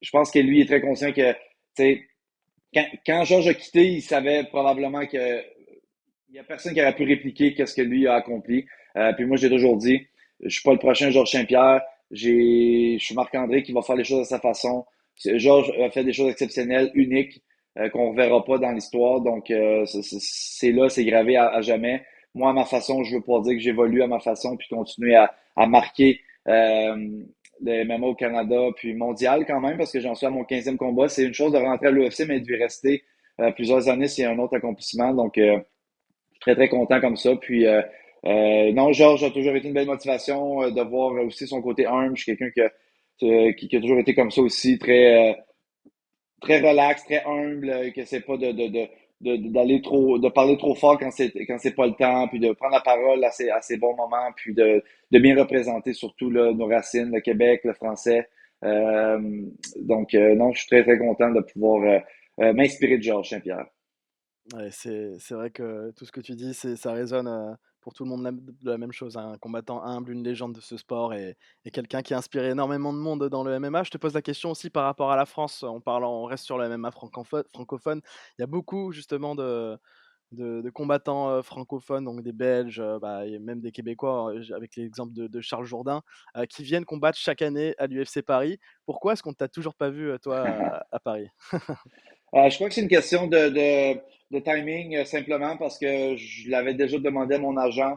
je pense que lui est très conscient que, tu sais, quand Georges a quitté, il savait probablement que il y a personne qui aurait pu répliquer qu'est-ce que lui a accompli. Puis moi, j'ai toujours dit, je suis pas le prochain Georges Saint-Pierre. Je suis Marc-André qui va faire les choses à sa façon. Georges a fait des choses exceptionnelles, uniques, qu'on ne reverra pas dans l'histoire. Donc, c'est là, c'est gravé à jamais. Moi, à ma façon, je veux pas dire que j'évolue à ma façon puis continuer à marquer le MMA au Canada puis mondial quand même parce que j'en suis à mon 15e combat. C'est une chose de rentrer à l'UFC, mais de rester plusieurs années, c'est un autre accomplissement. Donc, très, très content comme ça. Puis, non, Georges a toujours été une belle motivation de voir aussi son côté humble. Je suis quelqu'un qui a toujours été comme ça aussi, très relax, très humble, qui essaie pas d'aller de parler trop fort quand c'est pas le temps, puis de prendre la parole à ces bons moments, puis de bien représenter surtout là, nos racines, le Québec, le français. Donc, non, je suis très, très content de pouvoir m'inspirer de Georges Saint-Pierre. Ouais, c'est vrai que tout ce que tu dis, ça résonne, pour tout le monde de la même chose, hein. Un combattant humble, une légende de ce sport et quelqu'un qui a inspiré énormément de monde dans le MMA. Je te pose la question aussi par rapport à la France, on reste sur le MMA francophone. Il y a beaucoup justement de combattants, francophones, donc des Belges, bah, et même des Québécois, avec l'exemple de Charles Jourdain, qui viennent combattre chaque année à l'UFC Paris. Pourquoi est-ce qu'on ne t'a toujours pas vu, toi, à Paris? Je crois que c'est une question de timing, simplement parce que je l'avais déjà demandé à mon agent.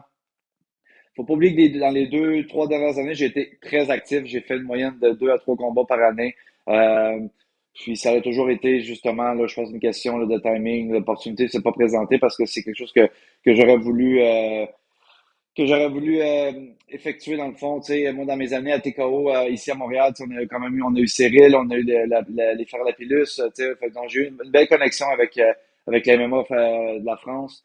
Faut pas oublier que dans les 2, 3 dernières années, j'ai été très actif. J'ai fait une moyenne de 2 à 3 combats par année. Euh, Puis ça a toujours été justement, là, je pense, une question là, de timing. L'opportunité ne s'est pas présentée parce que c'est quelque chose que j'aurais voulu effectuer dans le fond. Tu sais, moi, dans mes années à TKO, ici à Montréal, tu sais, on a quand même eu, on a eu Cyril, on a eu les frères Lapillus, tu sais, donc j'ai eu une belle connexion avec la MMA de la France.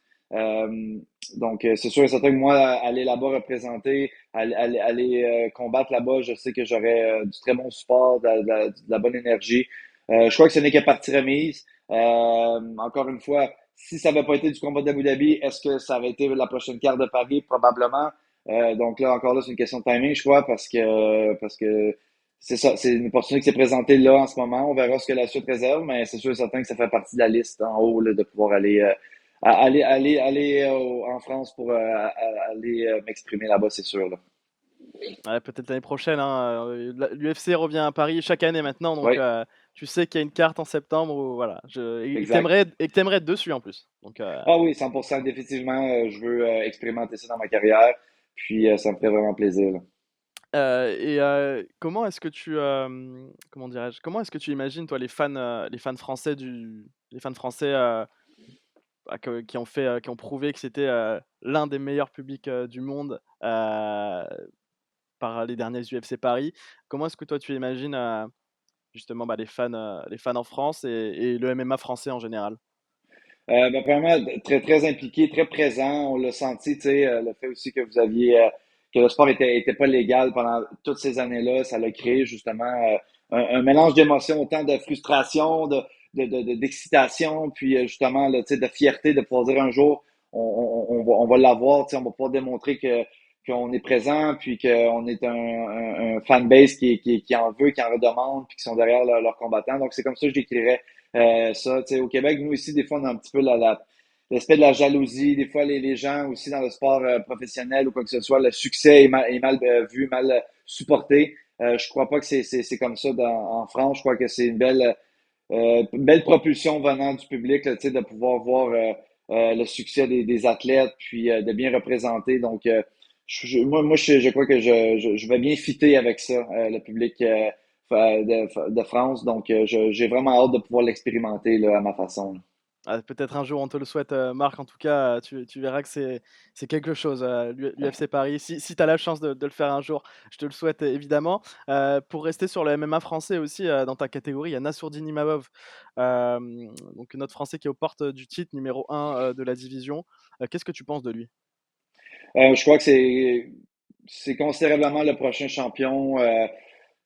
Donc, c'est sûr et certain que moi, aller là-bas représenter, aller combattre là-bas, je sais que j'aurai du très bon support, de la bonne énergie. Je crois que ce n'est que partie remise. Encore une fois, si ça n'avait pas été du combat d'Abu Dhabi, est-ce que ça aurait été la prochaine carte de Paris? Probablement. Donc là, encore là, c'est une question de timing, je crois, parce que c'est ça, c'est une opportunité qui s'est présentée là en ce moment. On verra ce que la suite réserve, mais c'est sûr et certain que ça fait partie de la liste en haut là, de pouvoir aller en France pour aller m'exprimer là-bas, c'est sûr. Là. Ouais, peut-être l'année prochaine, hein, l'UFC revient à Paris chaque année maintenant, donc Oui, tu sais qu'il y a une carte en septembre où voilà, je et que exact. tu aimerais être dessus en plus, donc Ah oui, 100%, définitivement, je veux expérimenter ça dans ma carrière, puis ça me ferait vraiment plaisir. Là. comment est-ce que comment dirais-je? Comment est-ce que tu imagines toi les fans français, bah, que qui ont prouvé que c'était, l'un des meilleurs publics, du monde, par les derniers UFC Paris. Comment est-ce que toi tu imagines, justement, bah, les fans en France et le MMA français en général? Premièrement, très, très impliqué, très présent. On l'a senti, tu sais, le fait aussi que vous aviez, que le sport était pas légal pendant toutes ces années-là, ça l'a créé justement un mélange d'émotions, autant de frustration, d'excitation, puis justement, là, tu sais, de fierté de pouvoir dire un jour, on va l'avoir, tu sais, on va pouvoir démontrer qu'on est présent, puis qu'on est un fanbase qui en veut, qui en redemande, puis qui sont derrière leurs combattants. Donc, c'est comme ça que je décrirais ça, tu sais, au Québec, nous ici, des fois, on a un petit peu l'aspect de la jalousie. Des fois, les gens aussi dans le sport professionnel ou quoi que ce soit, le succès est mal vu, mal supporté. Je crois pas que c'est comme ça en France. Je crois que c'est une belle propulsion venant du public, là, tu sais, de pouvoir voir le succès des athlètes, puis de bien représenter. Donc, moi, je crois que je vais bien fitter avec ça, le public de France. Donc, j'ai vraiment hâte de pouvoir l'expérimenter là, à ma façon. Là. Ah, peut-être un jour, on te le souhaite, Marc. En tout cas, tu verras que c'est quelque chose, l'UFC Paris. Si tu as la chance de le faire un jour, je te le souhaite évidemment. Pour rester sur le MMA français aussi, dans ta catégorie, il y a Nassourdine Imavov, donc notre Français qui est aux portes du titre numéro 1 de la division. Qu'est-ce que tu penses de lui? Je crois que c'est considérablement le prochain champion.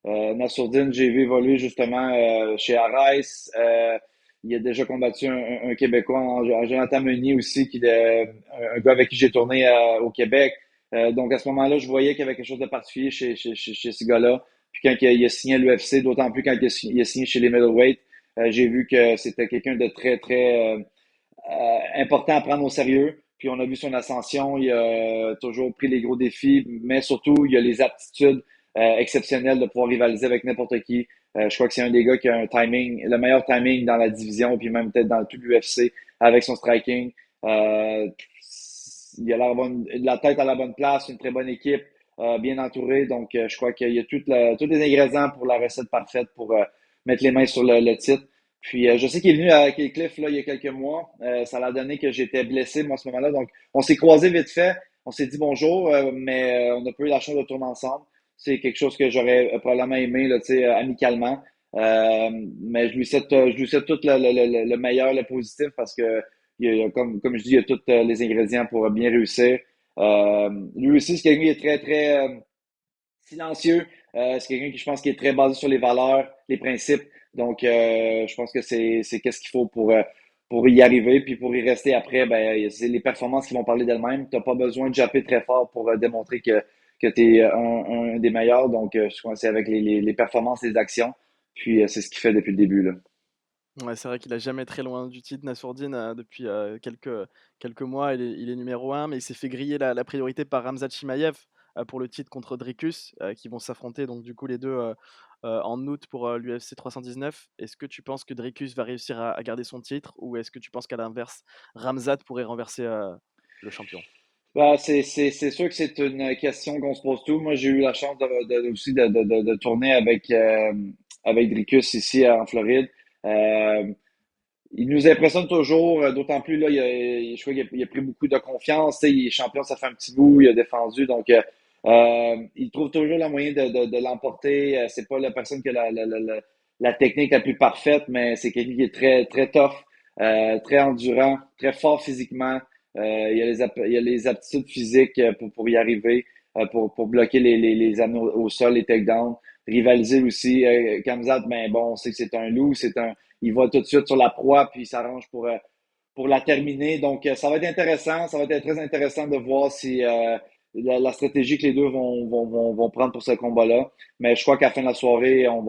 Nassourdine, j'ai vu évoluer justement chez Arès. Il a déjà combattu un Québécois, Jonathan Meunier aussi, un gars avec qui j'ai tourné au Québec. Donc à ce moment-là, je voyais qu'il y avait quelque chose de particulier chez ce gars-là. Puis quand il a signé à l'UFC, d'autant plus quand il a signé chez les middleweight, j'ai vu que c'était quelqu'un de très, très important à prendre au sérieux. Puis on a vu son ascension, il a toujours pris les gros défis, mais surtout, il a les aptitudes exceptionnelles de pouvoir rivaliser avec n'importe qui. Je crois que c'est un des gars qui a un timing, le meilleur timing dans la division, puis même peut-être dans tout l'UFC avec son striking. Euh, il a la tête à la bonne place, une très bonne équipe, bien entourée. Donc, je crois qu'il y a tous les ingrédients pour la recette parfaite pour mettre les mains sur le titre. Puis je sais qu'il est venu à Cliff là, il y a quelques mois. Ça l'a donné que j'étais blessé moi à ce moment-là. Donc on s'est croisés vite fait. On s'est dit bonjour, mais on n'a pas eu la chance de tourner ensemble. C'est quelque chose que j'aurais probablement aimé là, tu sais, amicalement. Mais je lui souhaite tout le meilleur, le positif, parce que comme je dis, il y a tous les ingrédients pour bien réussir. Lui aussi, c'est quelqu'un qui est très, très silencieux. C'est quelqu'un qui, je pense, qui est très basé sur les valeurs, les principes. Donc, je pense que c'est qu'est-ce qu'il faut pour y arriver. Puis pour y rester après, ben, c'est les performances qui vont parler d'elles-mêmes. Tu n'as pas besoin de japper très fort pour démontrer que tu es un des meilleurs. Donc, je pense que c'est avec les performances, les actions. Puis, c'est ce qu'il fait depuis le début, là. Ouais, c'est vrai qu'il a jamais très loin du titre, Nassourdine, depuis, quelques mois. Il est numéro un, mais il s'est fait griller la priorité par Khamzat Chimaev, pour le titre contre Dricus, qui vont s'affronter donc du coup les 2 en août pour, l'UFC 319. Est-ce que tu penses que Dricus va réussir à garder son titre ou est-ce que tu penses qu'à l'inverse, Khamzat pourrait renverser, le champion? Bah, c'est sûr que c'est une question qu'on se pose tout. Moi, j'ai eu la chance aussi de tourner avec Dricus ici en Floride. Euh, il nous impressionne toujours, d'autant plus là, je crois qu'il a pris beaucoup de confiance. Tu sais, il est champion, ça fait un petit bout, il a défendu, donc il trouve toujours le moyen de l'emporter. C'est pas la personne qui a la technique la plus parfaite, mais c'est quelqu'un qui est très très tough, très endurant, très fort physiquement. Il a les aptitudes physiques pour y arriver, pour bloquer les anneaux au sol, les takedowns, rivaliser aussi. Kamzat, ben bon, on sait que c'est un loup, il va tout de suite sur la proie, puis il s'arrange pour la terminer. Donc, ça va être intéressant. Ça va être très intéressant de voir si la stratégie que les deux vont prendre pour ce combat-là. Mais je crois qu'à la fin de la soirée, on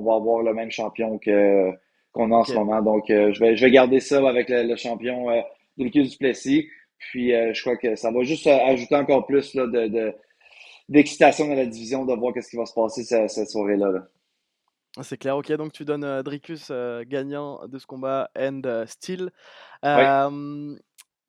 va avoir le même champion qu'on a en ce OK. moment. Donc, je vais garder ça avec le champion Dricus Duplessis. Puis, je crois que ça va juste ajouter encore plus là, d'excitation dans la division de voir qu'est-ce qui va se passer cette soirée-là. Là. Ah, c'est clair, OK, donc tu donnes, Dricus, gagnant de ce combat and, still. Oui. Hem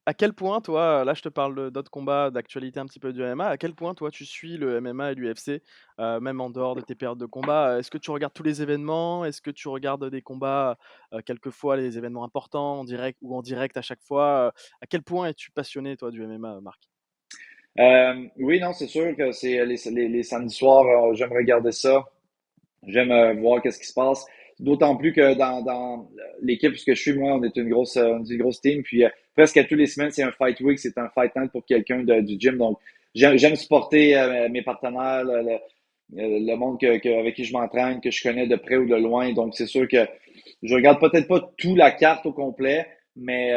À quel point toi, là je te parle d'autres combats, d'actualité un petit peu du MMA, à quel point toi tu suis le MMA et l'UFC, même en dehors de tes périodes de combat? Est-ce que tu regardes tous les événements? Est-ce que tu regardes des combats, quelquefois les événements importants en direct à chaque fois? À quel point es-tu passionné toi du MMA, Marc? Oui, non, c'est sûr que c'est les samedis soirs, j'aime regarder ça. J'aime voir qu'est-ce qui se passe. D'autant plus que dans l'équipe que je suis, moi, on est une grosse team. Puis presque à tous les semaines, c'est un fight week, c'est un fight night pour quelqu'un du gym. Donc, j'aime supporter mes partenaires, le monde avec qui je m'entraîne, que je connais de près ou de loin. Donc, c'est sûr que je regarde peut-être pas tout la carte au complet, mais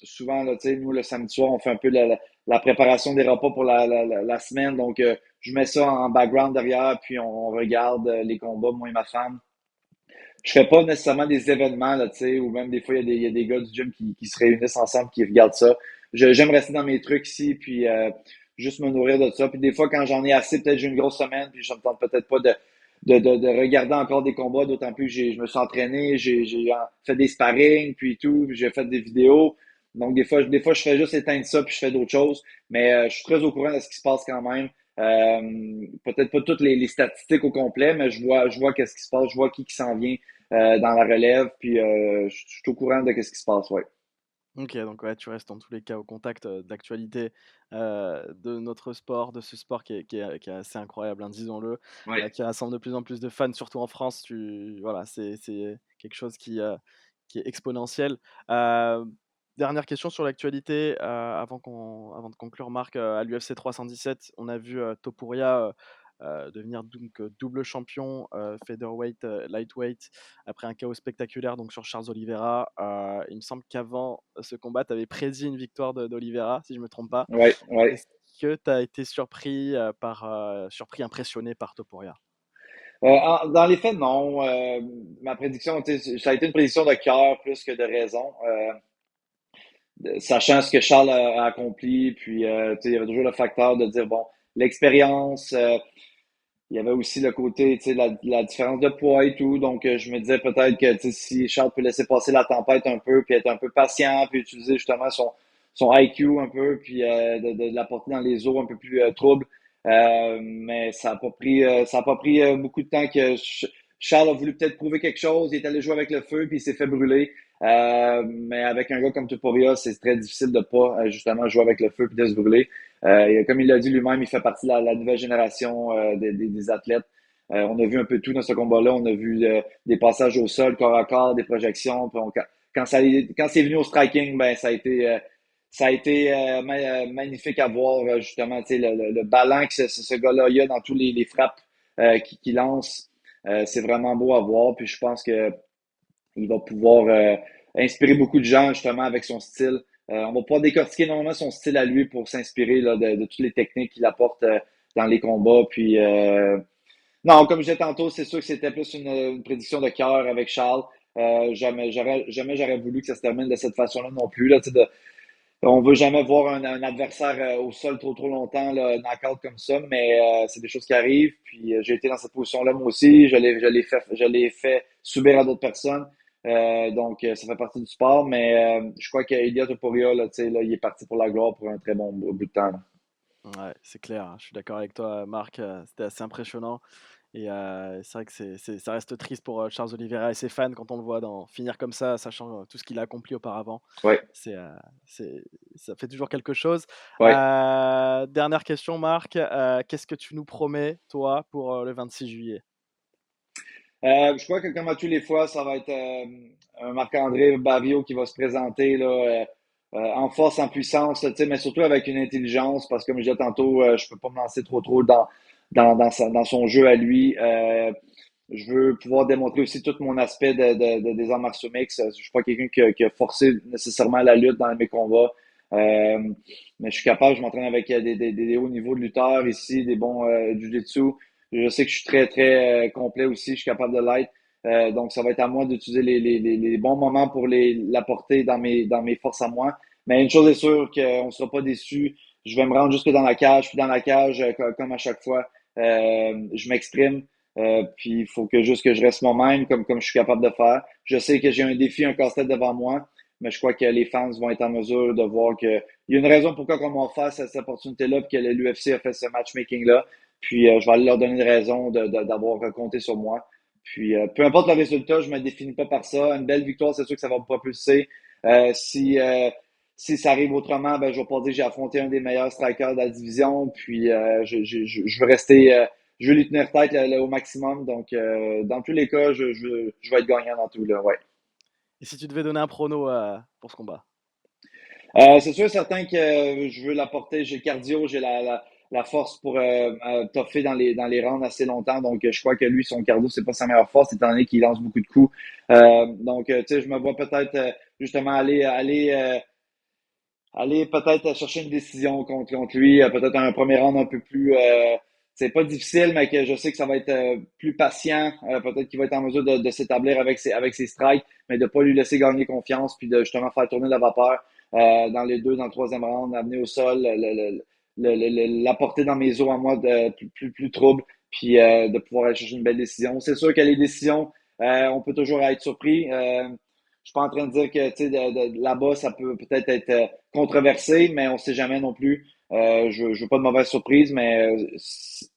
souvent, là, tu sais, nous, le samedi soir, on fait un peu la préparation des repas pour la semaine. Donc, je mets ça en background derrière, puis on regarde les combats, moi et ma femme. Je fais pas nécessairement des événements, là, tu sais, ou même des fois, il y a des gars du gym qui se réunissent ensemble, qui regardent ça. J'aime rester dans mes trucs ici, puis juste me nourrir de ça. Puis des fois, quand j'en ai assez, peut-être j'ai une grosse semaine, puis je me tente peut-être pas de regarder encore des combats, d'autant plus que je me suis entraîné, j'ai fait des sparring, puis tout, puis j'ai fait des vidéos. Donc, des fois, je fais juste éteindre ça, puis je fais d'autres choses. Mais je suis très au courant de ce qui se passe quand même. Peut-être pas toutes les statistiques au complet, mais je vois qu'est-ce qui se passe, je vois qui s'en vient dans la relève, puis je suis au courant de ce qui se passe, ouais. OK, donc ouais, tu restes dans tous les cas au contact, d'actualité, de notre sport, de ce sport qui est assez incroyable, hein, disons-le, Oui. qui rassemble de plus en plus de fans, surtout en France. Voilà, c'est quelque chose qui est exponentiel. Heu, Dernière question sur l'actualité, avant de conclure, Marc, à l'UFC 317, on a vu, Topuria, devenir donc, double champion, featherweight, lightweight après un chaos spectaculaire donc sur Charles Oliveira. Il me semble qu'avant ce combat, tu avais prédit une victoire d'Oliveira, si je ne me trompe pas. Oui, oui. Est-ce que tu as été surpris, impressionné par Topuria? Dans les faits, non. Ma prédiction, ça a été une prédiction de cœur plus que de raison. Sachant ce que Charles a accompli, puis il y avait toujours le facteur de dire, bon, l'expérience, il y avait aussi le côté, la différence de poids et tout. Donc, je me disais peut-être que si Charles peut laisser passer la tempête un peu, puis être un peu patient, puis utiliser justement son IQ un peu, puis de l'apporter dans les eaux un peu plus troubles. Mais ça a pas pris beaucoup de temps que Charles a voulu peut-être prouver quelque chose. Il est allé jouer avec le feu, puis il s'est fait brûler. Mais avec un gars comme Tuporia, c'est très difficile de pas justement jouer avec le feu puis de se brûler. Comme il l'a dit lui-même, il fait partie de la nouvelle génération des athlètes. On a vu un peu tout dans ce combat-là. On a vu des passages au sol, corps à corps, des projections. Puis quand c'est venu au striking, ben ça a été magnifique à voir justement le ballon que ce gars-là il a dans tous les frappes qu'il lance. C'est vraiment beau à voir. Puis je pense que il va pouvoir inspirer beaucoup de gens justement avec son style. On va pouvoir décortiquer énormément son style à lui pour s'inspirer là, de toutes les techniques qu'il apporte dans les combats. Puis non, comme je disais tantôt, c'est sûr que c'était plus une prédiction de cœur avec Charles. Jamais j'aurais voulu que ça se termine de cette façon-là non plus. Là, on veut jamais voir un adversaire au sol trop longtemps, là, knock-out comme ça, mais c'est des choses qui arrivent. Puis j'ai été dans cette position-là moi aussi. Je l'ai fait subir à d'autres personnes. Ça fait partie du sport, mais je crois qu'Eliott Topuria, là, tu sais, là, il est parti pour la gloire pour un très bon bout de temps, là. Ouais, c'est clair, hein, je suis d'accord avec toi, Marc, c'était assez impressionnant et c'est vrai que ça reste triste pour, Charles Oliveira et ses fans quand on le voit finir comme ça, sachant, tout ce qu'il a accompli auparavant. Ouais, C'est, c'est ça fait toujours quelque chose. ouais. Dernière question, Marc, qu'est-ce que tu nous promets, toi, pour, le 26 juillet? Je crois que comme à tous les fois, ça va être un Marc-André Barrio qui va se présenter là, en force, en puissance, tu sais, mais surtout avec une intelligence, parce que comme je disais tantôt, je peux pas me lancer trop dans son jeu à lui. Je veux pouvoir démontrer aussi tout mon aspect des arts martiaux mix. Je suis pas quelqu'un qui a forcé nécessairement la lutte dans mes combats. Euh, mais je suis capable, je m'entraîne avec des hauts niveaux de lutteurs ici, des bons jiu-jitsu. Je sais que je suis très complet aussi, je suis capable de l'être. Donc, ça va être à moi d'utiliser les bons moments pour l'apporter dans mes forces à moi. Mais une chose est sûre, qu'on ne sera pas déçu. Je vais me rendre jusque dans la cage, puis dans la cage, comme à chaque fois, je m'exprime. Puis il faut que juste que je reste moi-même comme je suis capable de faire. Je sais que j'ai un défi, un casse-tête devant moi, mais je crois que les fans vont être en mesure de voir que il y a une raison pourquoi on va faire cette opportunité-là, puis que l'UFC a fait ce matchmaking-là. Puis je vais aller leur donner une raison d'avoir compté sur moi. Puis peu importe le résultat, je me définis pas par ça. Une belle victoire, c'est sûr que ça va me propulser. Euh, si euh, si ça arrive autrement, ben je vais pas dire que j'ai affronté un des meilleurs strikers de la division. Puis je veux rester, je veux lui tenir tête là, au maximum. Donc dans tous les cas, je vais être gagnant dans tout là. Ouais. Et si tu devais donner un prono, pour ce combat? C'est sûr et certain que je veux l'apporter. J'ai le cardio, j'ai la force pour toffer dans les rounds assez longtemps. Donc, je crois que lui, son cardio, c'est pas sa meilleure force, étant donné qu'il lance beaucoup de coups. Tu sais, je me vois peut-être justement aller peut-être chercher une décision contre lui, peut-être un premier round un peu plus c'est pas difficile, mais que je sais que ça va être plus patient. Peut-être qu'il va être en mesure de s'établir avec ses strikes, mais de pas lui laisser gagner confiance, puis de justement faire tourner la vapeur dans le troisième round, amener au sol, l'apporter dans mes os à moi de plus trouble, puis de pouvoir aller chercher une belle décision. C'est sûr que les décisions, on peut toujours être surpris. Je suis pas en train de dire que tu sais là-bas ça peut peut-être être controversé, mais on sait jamais non plus. Je veux pas de mauvaise surprise, mais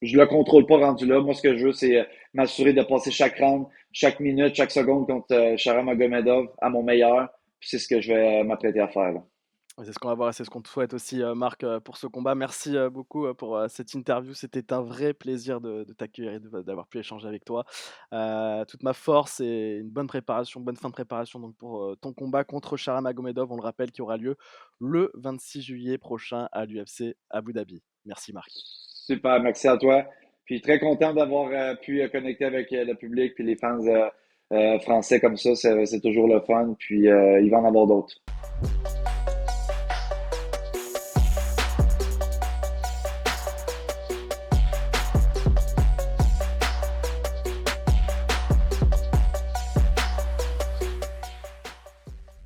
je le contrôle pas rendu là. Moi, ce que je veux, c'est m'assurer de passer chaque round, chaque minute, chaque seconde contre Sharam Magomedov à mon meilleur. Puis c'est ce que je vais m'apprêter à faire, là. Ouais, c'est ce qu'on va voir et c'est ce qu'on te souhaite aussi, Marc, pour ce combat. Merci, beaucoup, pour, cette interview. C'était un vrai plaisir de t'accueillir et d'avoir pu échanger avec toi. Toute ma force et une bonne préparation, bonne fin de préparation donc pour, ton combat contre Sharam Magomedov, on le rappelle, qui aura lieu le 26 juillet prochain à l'UFC Abu Dhabi. Merci Marc. Super, merci à toi. Puis très content d'avoir pu connecter avec le public puis les fans français comme ça. C'est toujours le fun. Puis il va en avoir d'autres.